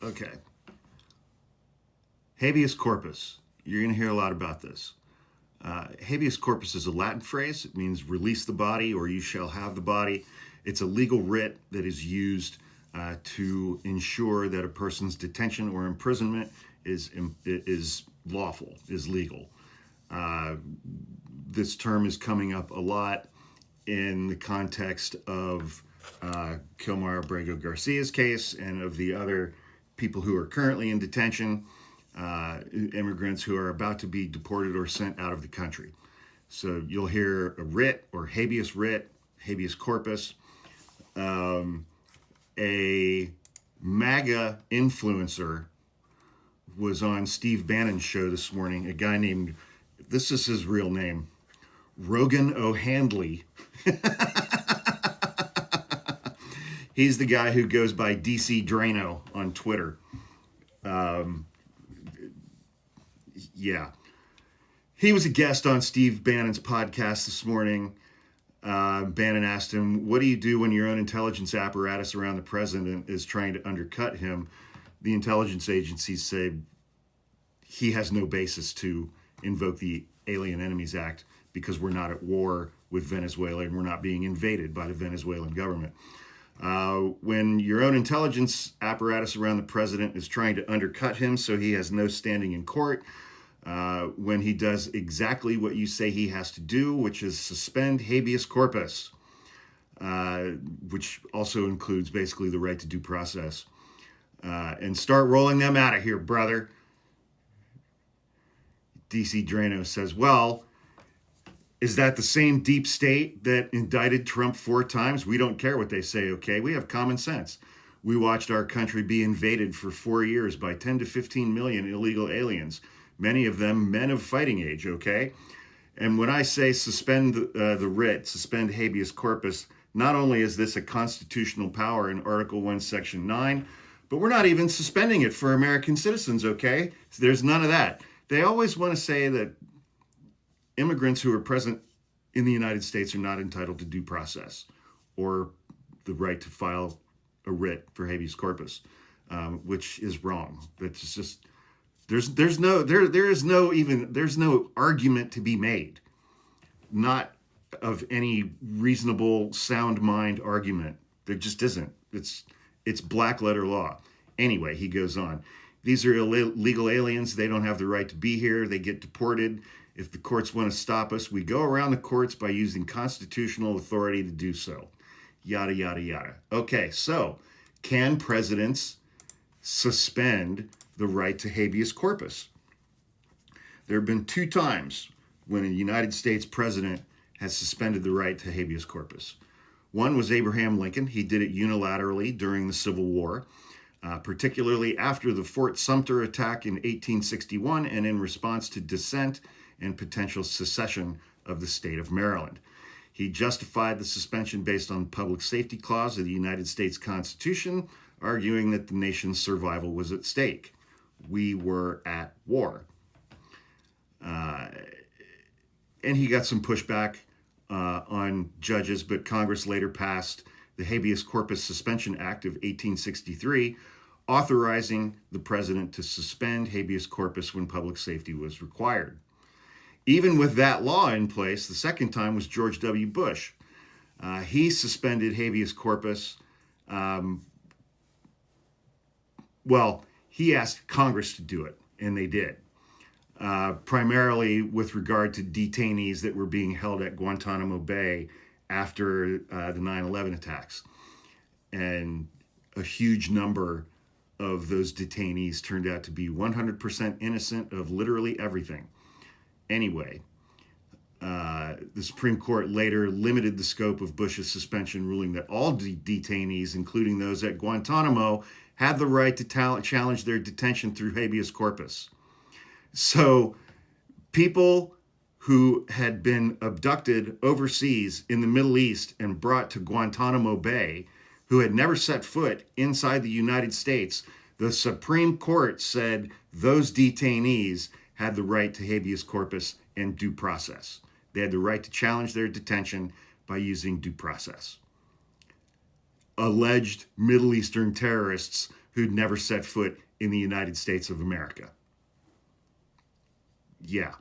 Okay. Habeas corpus. You're going to hear a lot about this. Habeas corpus is a Latin phrase. It means release the body or you shall have the body. It's a legal writ that is used to ensure that a person's detention or imprisonment is lawful, is legal. Uh, this term is coming up a lot in the context of Kilmar Abrego Garcia's case and of the other people who are currently in detention, immigrants who are about to be deported or sent out of the country. So you'll hear a writ or habeas writ, habeas corpus. A MAGA influencer was on Steve Bannon's show this morning. A guy named, this is his real name, Rogan O'Handley. He's the guy who goes by DC Drano on Twitter. Yeah. He was a guest on Steve Bannon's podcast this morning. Bannon asked him, what do you do when your own intelligence apparatus around the president is trying to undercut him? The intelligence agencies say he has no basis to invoke the Alien Enemies Act because we're not at war with Venezuela and we're not being invaded by the Venezuelan government. When your own intelligence apparatus around the president is trying to undercut him so he has no standing in court, when he does exactly what you say he has to do, which is suspend habeas corpus, which also includes basically the right to due process, and start rolling them out of here, brother. DC Drano says, well, is that the same deep state that indicted Trump 4 times? We don't care what they say, okay? We have common sense. We watched our country be invaded for 4 years by 10 to 15 million illegal aliens, many of them men of fighting age, okay? And when I say suspend the writ, suspend habeas corpus, not only is this a constitutional power in Article 1, Section 9, but we're not even suspending it for American citizens, okay? So there's none of that. They always want to say that immigrants who are present in the United States are not entitled to due process or the right to file a writ for habeas corpus, which is wrong. That's just there's no argument to be made, not of any reasonable sound mind argument. There just isn't. It's black letter law. Anyway, he goes on. These are illegal aliens. They don't have the right to be here. They get deported. If the courts want to stop us, we go around the courts by using constitutional authority to do so. Yada, yada, yada. Okay, so can presidents suspend the right to habeas corpus? There have been 2 times when a United States president has suspended the right to habeas corpus. One was Abraham Lincoln. He did it unilaterally during the Civil War, particularly after the Fort Sumter attack in 1861 and in response to dissent and potential secession of the state of Maryland. He justified the suspension based on the Public Safety Clause of the United States Constitution, arguing that the nation's survival was at stake. We were at war. And he got some pushback on judges, but Congress later passed the Habeas Corpus Suspension Act of 1863, authorizing the president to suspend habeas corpus when public safety was required. Even with that law in place, the second time was George W. Bush. He suspended habeas corpus. He asked Congress to do it, and they did, primarily with regard to detainees that were being held at Guantanamo Bay after the 9/11 attacks. And a huge number of those detainees turned out to be 100% innocent of literally everything. Anyway, the Supreme Court later limited the scope of Bush's suspension, ruling that all detainees, including those at Guantanamo, had the right to challenge their detention through habeas corpus. So people who had been abducted overseas in the Middle East and brought to Guantanamo Bay, who had never set foot inside the United States, the Supreme Court said those detainees had the right to habeas corpus and due process. They had the right to challenge their detention by using due process. Alleged Middle Eastern terrorists who'd never set foot in the United States of America. Yeah.